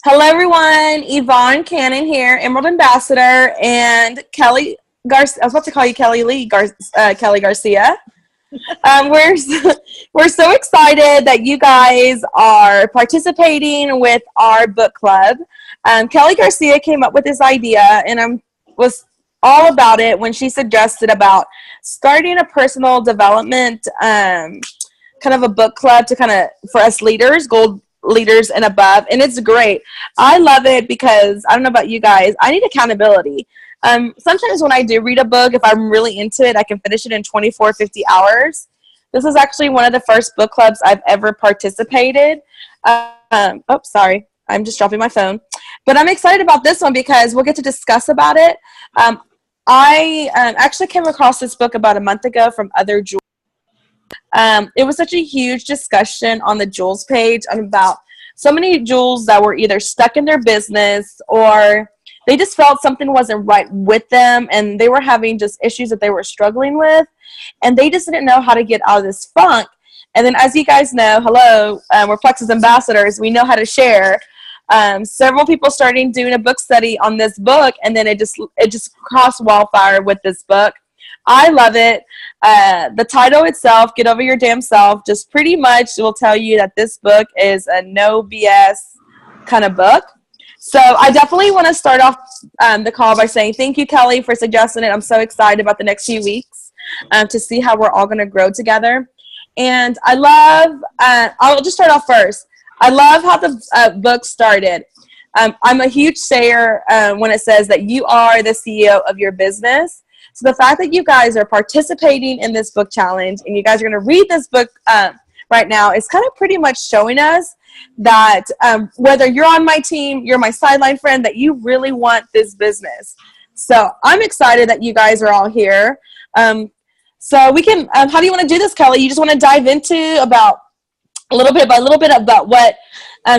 Hello, everyone. Yvonne Cannon here, Emerald Ambassador, and Kelly Garcia. I was about to call you Kelly Garcia. We're we're so excited that you guys are participating with our book club. Kelly Garcia came up with this idea, and I was all about it when she suggested about starting a personal development kind of a book club to kind of for us leaders, gold leaders and above, and it's great. I love it because I don't know about you guys, I need accountability. Sometimes when I do read a book, if I'm really into it, I can finish it in 24, 50 hours. This is actually one of the first book clubs I've ever participated. Sorry, I'm just dropping my phone. But I'm excited about this one because we'll get to discuss about it. I actually came across this book about a month ago from Other Jewels. It was such a huge discussion on the Jules page about so many Jules that were either stuck in their business or they just felt something wasn't right with them and they were having just issues that they were struggling with and they just didn't know how to get out of this funk. And then as you guys know, hello, we're Plexus ambassadors. We know how to share. Several people starting doing a book study on this book and then it just crossed wildfire with this book. I love it. The title itself, Get Over Your Damn Self, just pretty much will tell you that this book is a no BS kind of book. So I definitely want to start off the call by saying thank you, Kelly, for suggesting it. I'm so excited about the next few weeks to see how we're all going to grow together. And I love, I'll just start off first. I love how the book started. I'm a huge sayer when it says that you are the CEO of your business. So the fact that you guys are participating in this book challenge and you guys are going to read this book right now is kind of pretty much showing us that whether you're on my team, you're my sideline friend, that you really want this business. So I'm excited that you guys are all here. So we can, how do you want to do this, Kelly? You just want to dive into about a little bit about what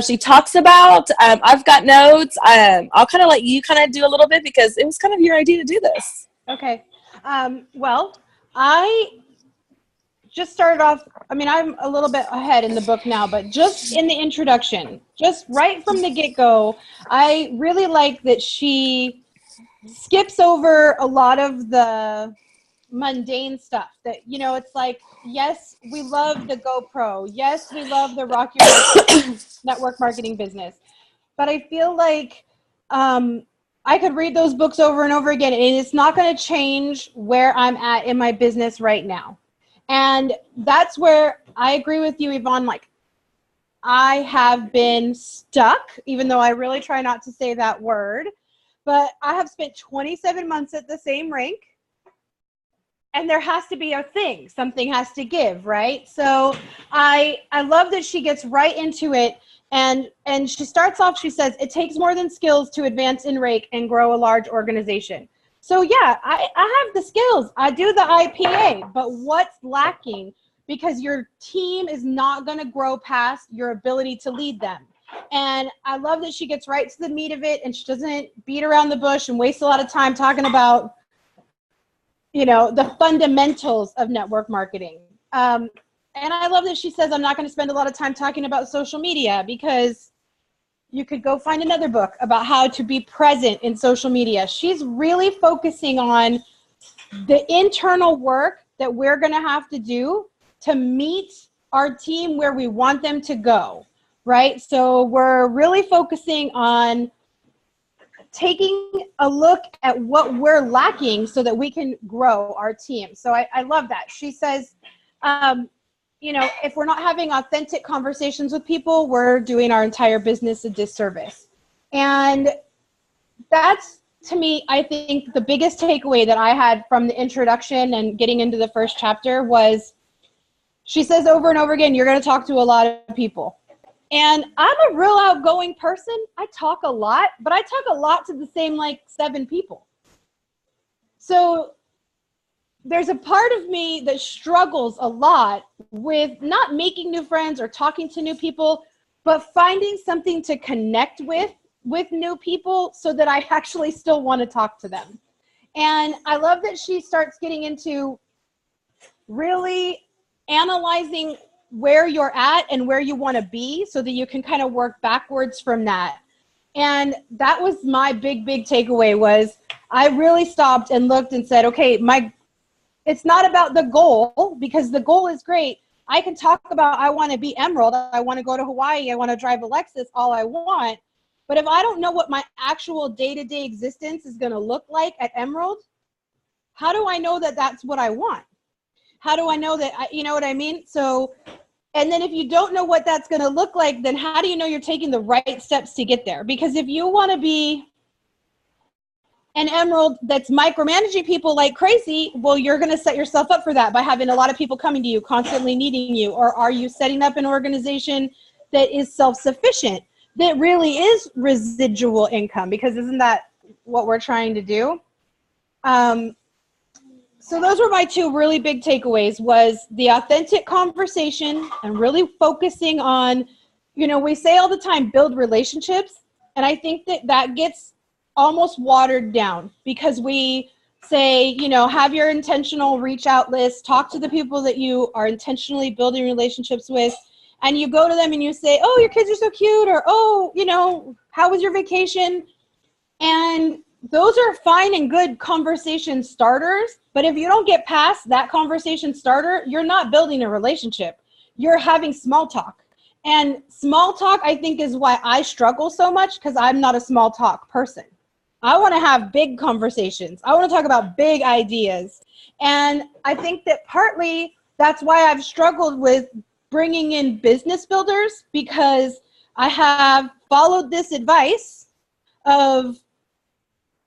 she talks about. I've got notes. I'll kind of let you kind of do a little bit because it was kind of your idea to do this. Okay. Well, I just started off, I'm a little bit ahead in the book now, but just in the introduction, just right from the get-go, I really like that she skips over a lot of the mundane stuff that, it's like, yes, we love the GoPro. Yes, we love the Rock Your network marketing business. But I feel like, I could read those books over and over again, and it's not going to change where I'm at in my business right now. And that's where I agree with you, Yvonne. Like, I have been stuck, even though I really try not to say that word. But I have spent 27 months at the same rank, and there has to be a thing. Something has to give, right? So I love that she gets right into it. And she starts off, she says, it takes more than skills to advance in rake and grow a large organization. So yeah, I have the skills. I do the IPA, but what's lacking? Because your team is not going to grow past your ability to lead them. And I love that she gets right to the meat of it and she doesn't beat around the bush and waste a lot of time talking about, the fundamentals of network marketing. And I love that she says, I'm not going to spend a lot of time talking about social media because you could go find another book about how to be present in social media. She's really focusing on the internal work that we're going to have to do to meet our team where we want them to go, right? So we're really focusing on taking a look at what we're lacking so that we can grow our team. So I love that. She says, if we're not having authentic conversations with people, we're doing our entire business a disservice. And that's, to me, I think the biggest takeaway that I had from the introduction and getting into the first chapter was she says over and over again, you're going to talk to a lot of people. And I'm a real outgoing person. I talk a lot, but I talk a lot to the same 7 people. So there's a part of me that struggles a lot with not making new friends or talking to new people, but finding something to connect with new people so that I actually still want to talk to them. And I love that she starts getting into really analyzing where you're at and where you want to be so that you can kind of work backwards from that. And that was my big takeaway. Was I really stopped and looked and said, okay, it's not about the goal, because the goal is great. I can talk about, I want to be Emerald, I want to go to Hawaii, I want to drive a Lexus, all I want. But if I don't know what my actual day-to-day existence is going to look like at Emerald, how do I know that that's what I want? How do I know that, you know what I mean? So, and then if you don't know what that's going to look like, then how do you know you're taking the right steps to get there? Because if you want to be an Emerald that's micromanaging people like crazy, well, you're going to set yourself up for that by having a lot of people coming to you, constantly needing you. Or are you setting up an organization that is self-sufficient, that really is residual income? Because isn't that what we're trying to do? So those were my two really big takeaways, was the authentic conversation and really focusing on, you know, we say all the time, build relationships. And I think that gets almost watered down, because we say, you know, have your intentional reach out list, talk to the people that you are intentionally building relationships with, and you go to them and you say, oh, your kids are so cute, or, oh, you know, how was your vacation? And those are fine and good conversation starters, but if you don't get past that conversation starter, you're not building a relationship. You're having small talk. And small talk, I think, is why I struggle so much, because I'm not a small talk person. I want to have big conversations. I want to talk about big ideas. And I think that partly that's why I've struggled with bringing in business builders, because I have followed this advice of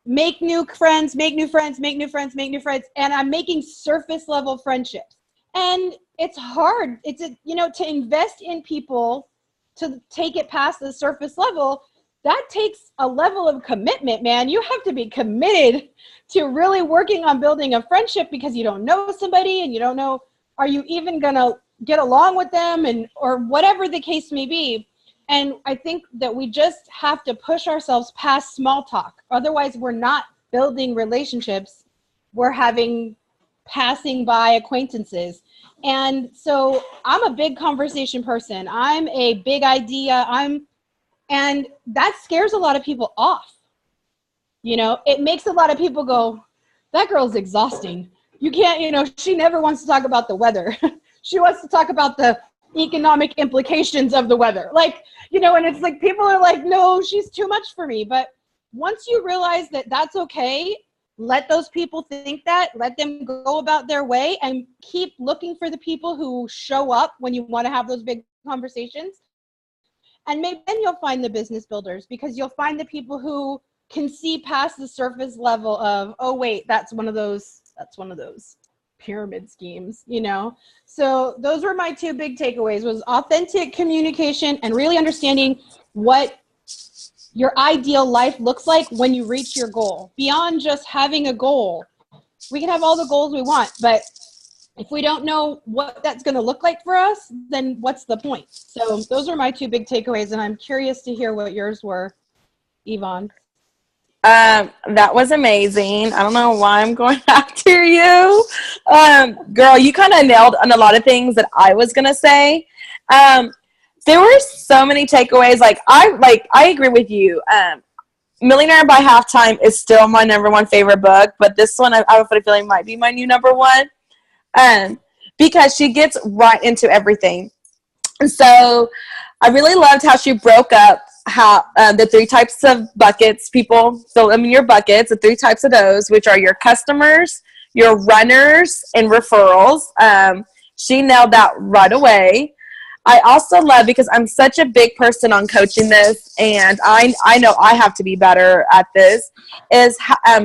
make new friends, make new friends, make new friends, make new friends. And I'm making surface level friendships. And it's hard. It's, you know, to invest in people, to take it past the surface level, that takes a level of commitment, man. You have to be committed to really working on building a friendship, because you don't know somebody and you don't know, are you even going to get along with them, and or whatever the case may be. And I think that we just have to push ourselves past small talk. Otherwise, we're not building relationships. We're having passing by acquaintances. And so I'm a big conversation person. I'm a big idea. And that scares a lot of people off. You know, it makes a lot of people go, that girl's exhausting. You can't, you know, she never wants to talk about the weather. She wants to talk about the economic implications of the weather. Like, you know, and it's like, people are like, no, she's too much for me. But once you realize that that's okay, let those people think that, let them go about their way, and keep looking for the people who show up when you want to have those big conversations. And maybe then you'll find the business builders, because you'll find the people who can see past the surface level of, oh, wait, that's one of those pyramid schemes, you know? So those were my two big takeaways, was authentic communication and really understanding what your ideal life looks like when you reach your goal. Beyond just having a goal, we can have all the goals we want, but if we don't know what that's going to look like for us, then what's the point? So those are my two big takeaways, and I'm curious to hear what yours were, Yvonne. That was amazing. I don't know why I'm going after you. Girl, you kind of nailed on a lot of things that I was going to say. There were so many takeaways. I agree with you. Millionaire by Halftime is still my number one favorite book, but this one I have a feeling might be my new number one. Because she gets right into everything. And so I really loved how she broke up how the three types of buckets people fill in your buckets, the three types of those, which are your customers, your runners, and referrals. She nailed that right away. I also love, because I'm such a big person on coaching this, and I know I have to be better at this, is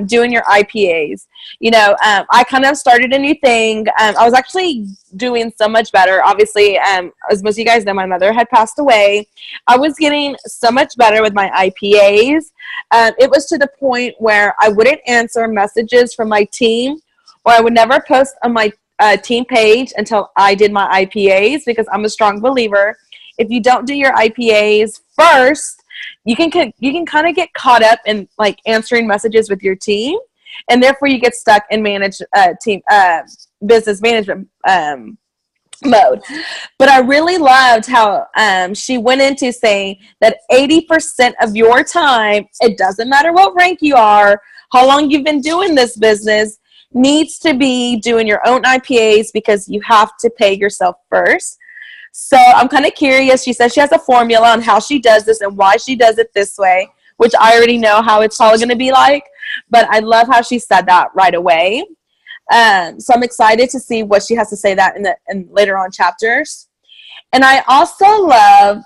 doing your IPAs. You know, I kind of started a new thing. I was actually doing so much better. Obviously, as most of you guys know, my mother had passed away. I was getting so much better with my IPAs. It was to the point where I wouldn't answer messages from my team, or I would never post on my team page until I did my IPAs, because I'm a strong believer. If you don't do your IPAs first, you can kind of get caught up in like answering messages with your team, and therefore you get stuck in business management mode. But I really loved how she went into saying that 80% of your time, it doesn't matter what rank you are, how long you've been doing this business, needs to be doing your own IPAs because you have to pay yourself first. So I'm kind of curious. She says she has a formula on how she does this and why she does it this way, which I already know how it's probably going to be like. But I love how she said that right away. So I'm excited to see what she has to say that in later on chapters. And I also love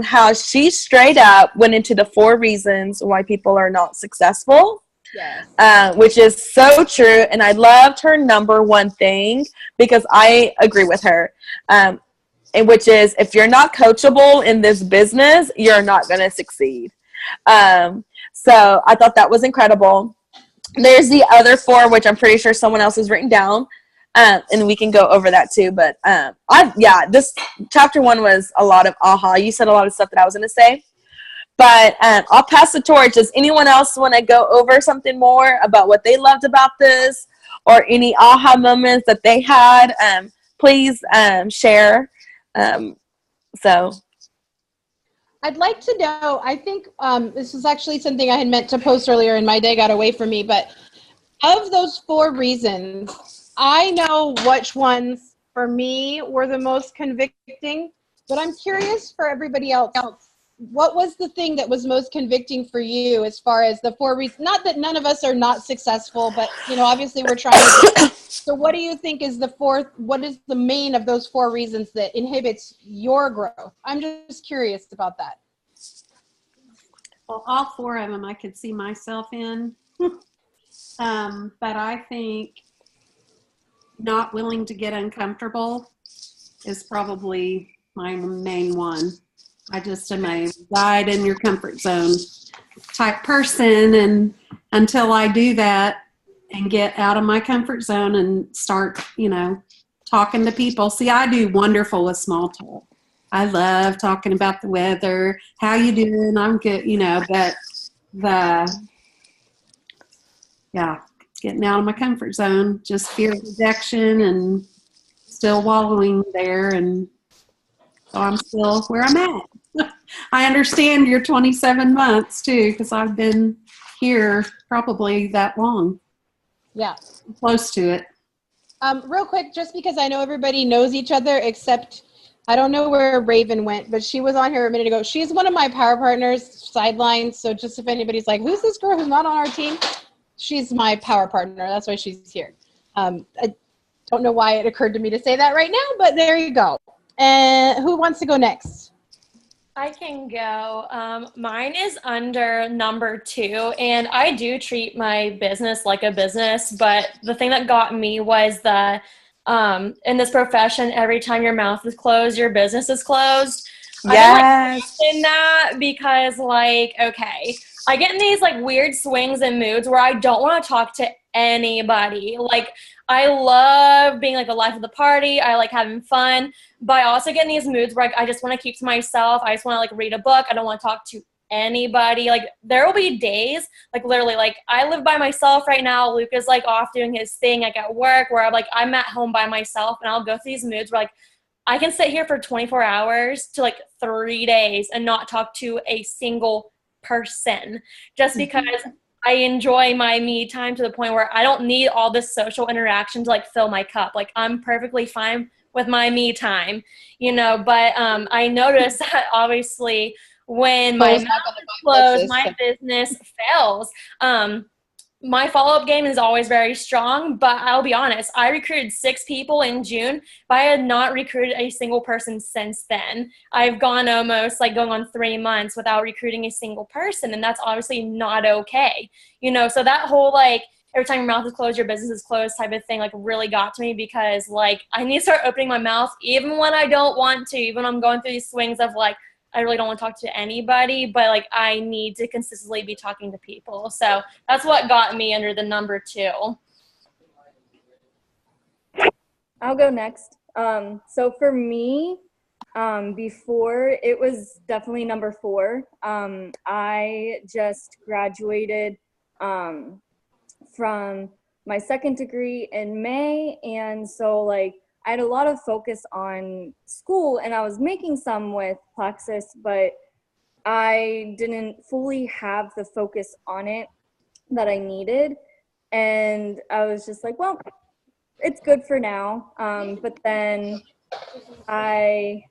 how she straight up went into the 4 reasons why people are not successful. Yes. Which is so true. And I loved her number one thing because I agree with her. And which is if you're not coachable in this business, you're not going to succeed. So I thought that was incredible. There's the other 4, which I'm pretty sure someone else has written down. And we can go over that too. But this chapter 1 was a lot of aha. You said a lot of stuff that I was going to say. But I'll pass the torch. Does anyone else want to go over something more about what they loved about this or any aha moments that they had? Please share. So I'd like to know, I think this is actually something I had meant to post earlier and my day got away from me, but of those 4 reasons, I know which ones for me were the most convicting, but I'm curious for everybody else. What was the thing that was most convicting for you as far as the 4 reasons? Not that none of us are not successful, but obviously we're trying to. So what do you think is what is the main of those 4 reasons that inhibits your growth? I'm just curious about that. Well, all 4 of them I could see myself in. But I think not willing to get uncomfortable is probably my main one. I just am a guide in your comfort zone type person. And until I do that and get out of my comfort zone and start, talking to people. See, I do wonderful with small talk. I love talking about the weather. How you doing? I'm good, but getting out of my comfort zone, just fear of rejection and still wallowing there. And so I'm still where I'm at. I understand your 27 months too, because I've been here probably that long. Yeah. Close to it. Real quick, just because I know everybody knows each other, except I don't know where Raven went, but she was on here a minute ago. She's one of my power partners, sidelines. So just if anybody's like, who's this girl who's not on our team? She's my power partner. That's why she's here. I don't know why it occurred to me to say that right now, but there you go. And who wants to go next? I can go. Mine is under number 2, and I do treat my business like a business, but the thing that got me was that in this profession, every time your mouth is closed, your business is closed. yes. In that because okay, I get in these weird swings and moods where I don't want to talk to anybody. I love being the life of the party. I like having fun, but I also get in these moods where I just want to keep to myself. I just want to read a book. I don't want to talk to anybody. There will be days literally I live by myself right now. Luke is off doing his thing at work where I'm at home by myself, and I'll go through these moods where I can sit here for 24 hours to 3 days and not talk to a single person just because I enjoy my me time to the point where I don't need all this social interaction to fill my cup. I'm perfectly fine with my me time, but I noticed that obviously when my mouth is closed, my business fails. My follow-up game is always very strong, but I'll be honest, I recruited 6 people in June, but I had not recruited a single person since then. I've gone almost going on 3 months without recruiting a single person, and that's obviously not okay. So that whole every time your mouth is closed, your business is closed type of thing really got to me because I need to start opening my mouth even when I don't want to, even when I'm going through these swings of I really don't want to talk to anybody, but I need to consistently be talking to people. So that's what got me under the number 2. I'll go next. So for me, before it was definitely number 4. I just graduated from my 2nd degree in May, and so I had a lot of focus on school, and I was making some with Plexus, but I didn't fully have the focus on it that I needed. And I was just like, well, it's good for now. But then my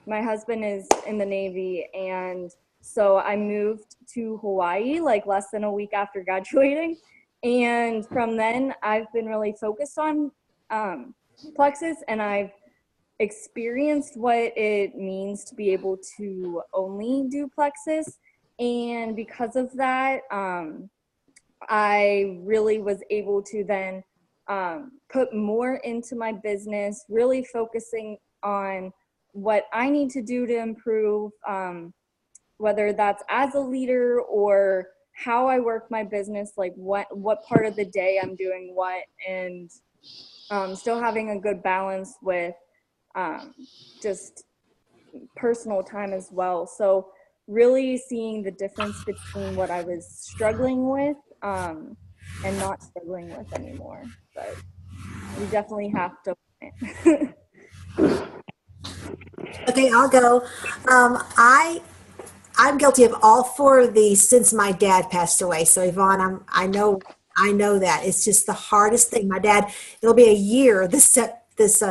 husband is in the Navy, and so I moved to Hawaii like less than a week after graduating. And from then, I've been really focused on Plexus, and I've experienced what it means to be able to only do Plexus. And because of that, I really was able to then put more into my business, really focusing on what I need to do to improve, whether that's as a leader or how I work my business, like what part of the day I'm doing what, and still having a good balance with just personal time as well. So really seeing the difference between what I was struggling with and not struggling with anymore. But you definitely have to Okay, I'll go. I'm guilty of all four of these since my dad passed away. So Yvonne, I know that it's just the hardest thing. My dad, it'll be a year this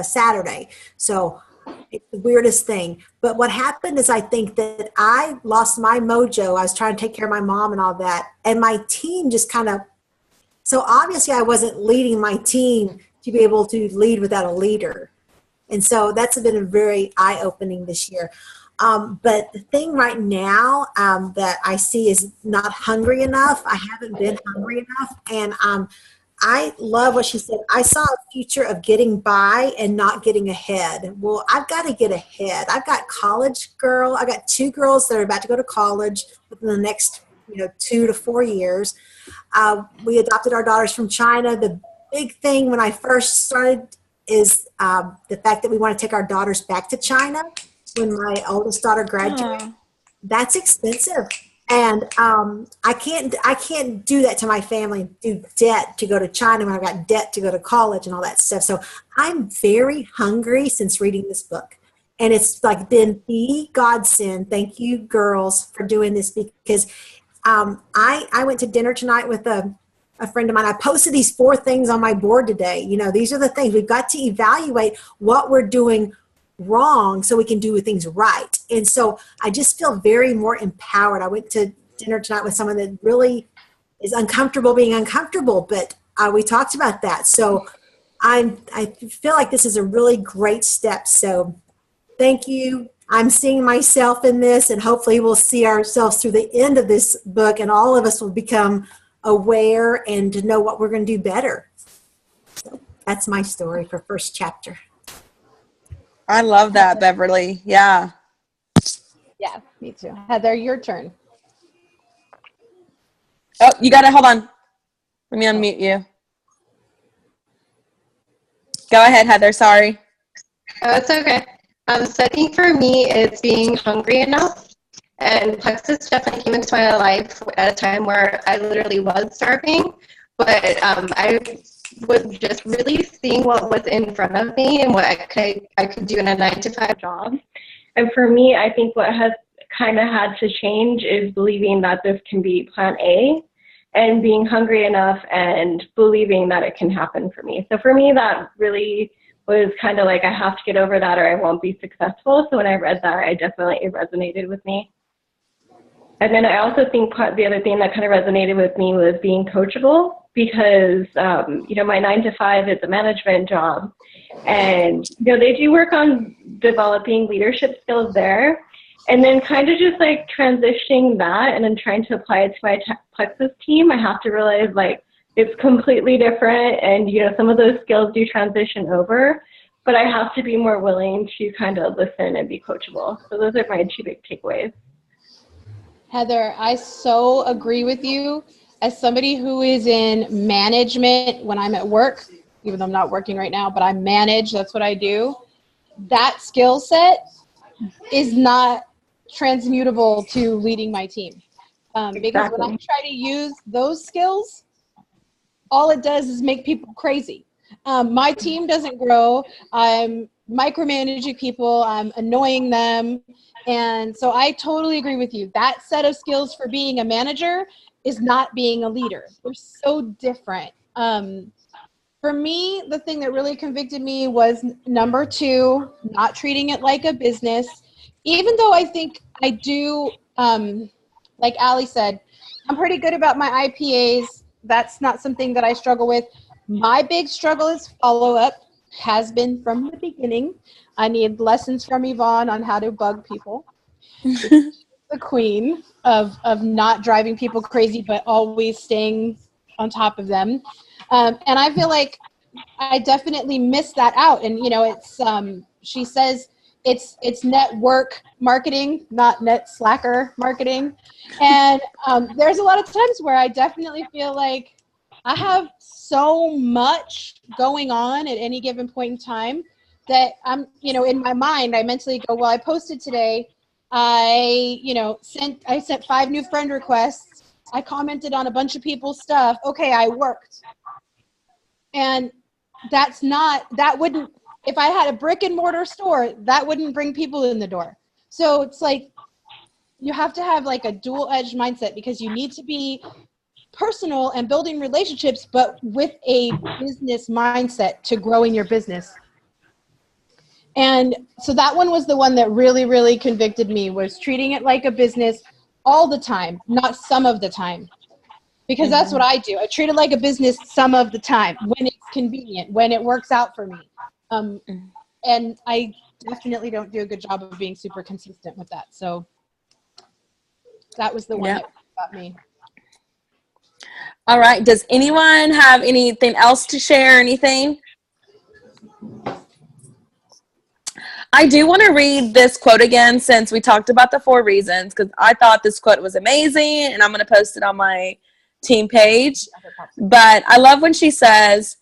Saturday. So it's the weirdest thing. But what happened is I think that I lost my mojo. I was trying to take care of my mom and all that. And my team just kind of, so obviously I wasn't leading my team to be able to lead without a leader. And so that's been very eye-opening this year. But the thing right now that I see is not hungry enough. I haven't been hungry enough. And I love what she said. I saw a future of getting by and not getting ahead. Well, I've got to get ahead. I've got I got 2 girls that are about to go to college within the next 2 to 4 years. We adopted our daughters from China. The big thing when I first started is the fact that we want to take our daughters back to China when my oldest daughter graduates. That's expensive. And I can't do that to my family, do debt to go to China when I've got debt to go to college and all that stuff. So I'm very hungry since reading this book. And it's like been the godsend. Thank you, girls, for doing this, because I went to dinner tonight with a friend of mine. I posted these 4 things on my board today. These are the things. We've got to evaluate what we're doing wrong so we can do things right. And so I just feel very more empowered. I went to dinner tonight with someone that really is uncomfortable being uncomfortable, but we talked about that. So I feel like this is a really great step. So thank you. I'm seeing myself in this, and hopefully we'll see ourselves through the end of this book, and all of us will become aware and to know what we're going to do better. So that's my story for first chapter. I love that, Beverly. Yeah. Yeah, me too. Heather, your turn. Oh, you got to hold on. Let me unmute you. Go ahead, Heather. Sorry. Oh, it's okay. So I think for me, it's being hungry enough. And Plexus definitely came into my life at a time where I literally was starving. But I was just really seeing what was in front of me and what I could do in a 9-to-5 job. And for me, I think what has kind of had to change is believing that this can be plan A, and being hungry enough and believing that it can happen for me. So for me, that really was kind of like, I have to get over that or I won't be successful. So when I read that, it resonated with me. And then I also think the other thing that kind of resonated with me was being coachable, because, my 9-to-5 is a management job, and, they do work on developing leadership skills there, and then kind of just like transitioning that and then trying to apply it to my Plexus team. I have to realize like it's completely different, and, some of those skills do transition over, but I have to be more willing to kind of listen and be coachable. So those are my 2 big takeaways. Heather, I so agree with you. As somebody who is in management when I'm at work, even though I'm not working right now, but I manage, that's what I do. That skill set is not transmutable to leading my team. Because when I try to use those skills, all it does is make people crazy. My team doesn't grow. I'm micromanaging people. I'm annoying them. And so I totally agree with you. That set of skills for being a manager is not being a leader. They're so different. For me, the thing that really convicted me was number 2, not treating it like a business. Even though I think I do, like Allie said, I'm pretty good about my IPAs. That's not something that I struggle with. My big struggle is follow-up, has been from the beginning. I need lessons from Yvonne on how to bug people. The queen of not driving people crazy, but always staying on top of them. And I feel like I definitely missed that out. And, it's, she says it's network marketing, not net slacker marketing. And there's a lot of times where I definitely feel like I have so much going on at any given point in time that I'm, in my mind, I mentally go, well, I posted today. I sent 5 new friend requests. I commented on a bunch of people's stuff. Okay, I worked. And that wouldn't, if I had a brick and mortar store, that wouldn't bring people in the door. So it's like, you have to have like a dual edged mindset, because you need to be personal and building relationships, but with a business mindset to growing your business. And so that one was the one that really, really convicted me, was treating it like a business all the time, not some of the time. Because that's what I do. I treat it like a business some of the time, when it's convenient, when it works out for me. And I definitely don't do a good job of being super consistent with that. So that was the one that got me. All right. Does anyone have anything else to share? Anything? I do want to read this quote again, since we talked about the 4 reasons, because I thought this quote was amazing, and I'm going to post it on my team page. But I love when she says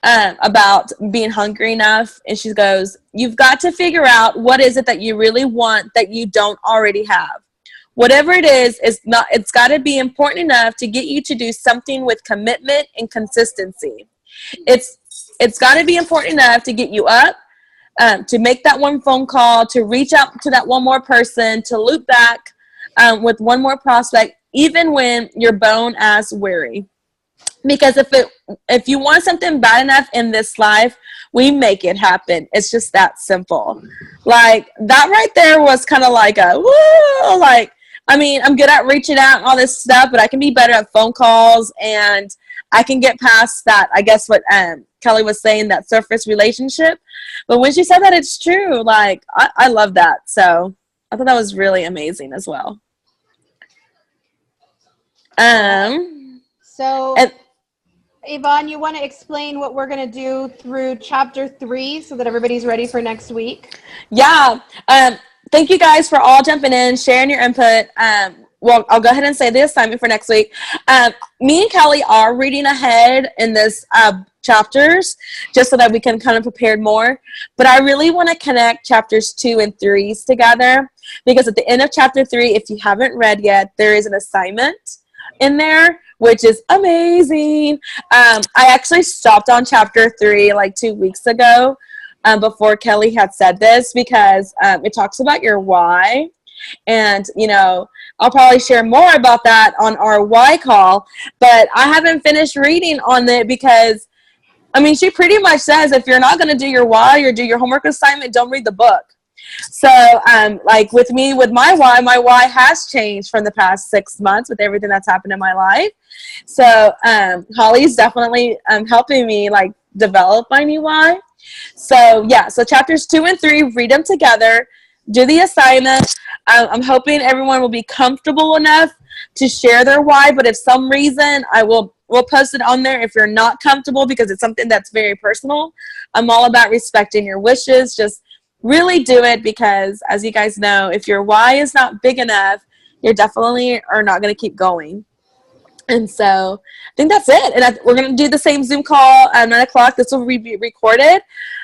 about being hungry enough, and she goes, you've got to figure out what is it that you really want that you don't already have. Whatever it is, it's got to be important enough to get you to do something with commitment and consistency. It's got to be important enough to get you up, to make that one phone call, to reach out to that one more person, to loop back with one more prospect, even when you're bone-ass weary. Because if you want something bad enough in this life, we make it happen. It's just that simple. Like, that right there was kind of like a, woo, like, I mean, I'm good at reaching out and all this stuff, but I can be better at phone calls, and I can get past that, I guess what Kelly was saying, that surface relationship. But when she said that, it's true. Like, I love that. So I thought that was really amazing as well. So, Yvonne, you want to explain what we're going to do through chapter 3 so that everybody's ready for next week? Yeah. Thank you guys for all jumping in, sharing your input. Well, I'll go ahead and say the assignment for next week. Me and Kelly are reading ahead in this chapters, just so that we can kind of prepare more. But I really want to connect chapters 2 and 3 together, because at the end of chapter 3, if you haven't read yet, there is an assignment in there, which is amazing. I actually stopped on chapter 3 like 2 weeks ago, before Kelly had said this, because it talks about your why. And, I'll probably share more about that on our why call, but I haven't finished reading on it, because, she pretty much says, if you're not going to do your why or do your homework assignment, don't read the book. So, like with me, with my why has changed from the past 6 months with everything that's happened in my life. So, Holly's definitely helping me like develop my new why. So, yeah, so chapters 2 and 3, read them together, do the assignment. I'm hoping everyone will be comfortable enough to share their why, but if some reason, we'll post it on there if you're not comfortable, because it's something that's very personal. I'm all about respecting your wishes. Just really do it, because as you guys know, if your why is not big enough, you definitely are not going to keep going. And so I think that's it. And we're going to do the same Zoom call at 9 o'clock. This will be recorded.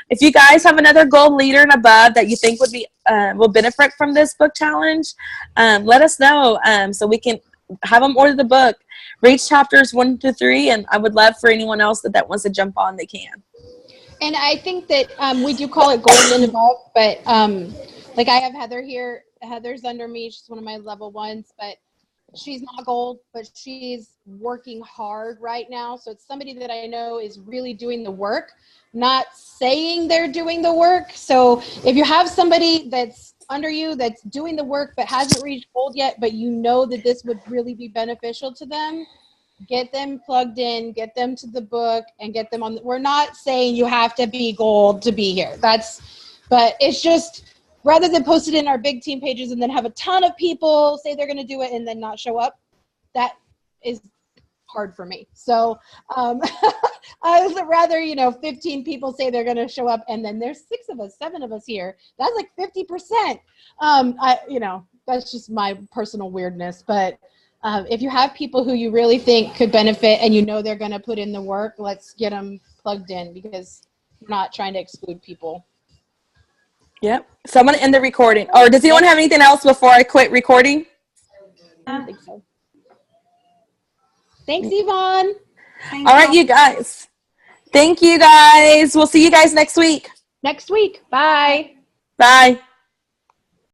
If you guys have another gold leader and above that you think would be will benefit from this book challenge, let us know, so we can have them order the book, read chapters 1 to 3, and I would love for anyone else that wants to jump on, they can. And I think that we do call it gold and above, but like I have Heather here. Heather's under me. She's one of my level ones, but she's not gold, but she's working hard right now. So it's somebody that I know is really doing the work, not saying they're doing the work. So if you have somebody that's under you that's doing the work but hasn't reached gold yet, but you know that this would really be beneficial to them, get them plugged in, get them to the book, and get them on. We're not saying you have to be gold to be here. But it's just, rather than post it in our big team pages and then have a ton of people say they're going to do it and then not show up, that is hard for me. So I would rather, 15 people say they're going to show up and then there's 6 of us, 7 of us here. That's like 50%. That's just my personal weirdness. But if you have people who you really think could benefit and they're going to put in the work, let's get them plugged in, because we're not trying to exclude people. Yep. So I'm going to end the recording. Or does anyone have anything else before I quit recording? I don't think so. Thanks, Yvonne. All right, you guys. Thank you, guys. We'll see you guys next week. Next week. Bye. Bye.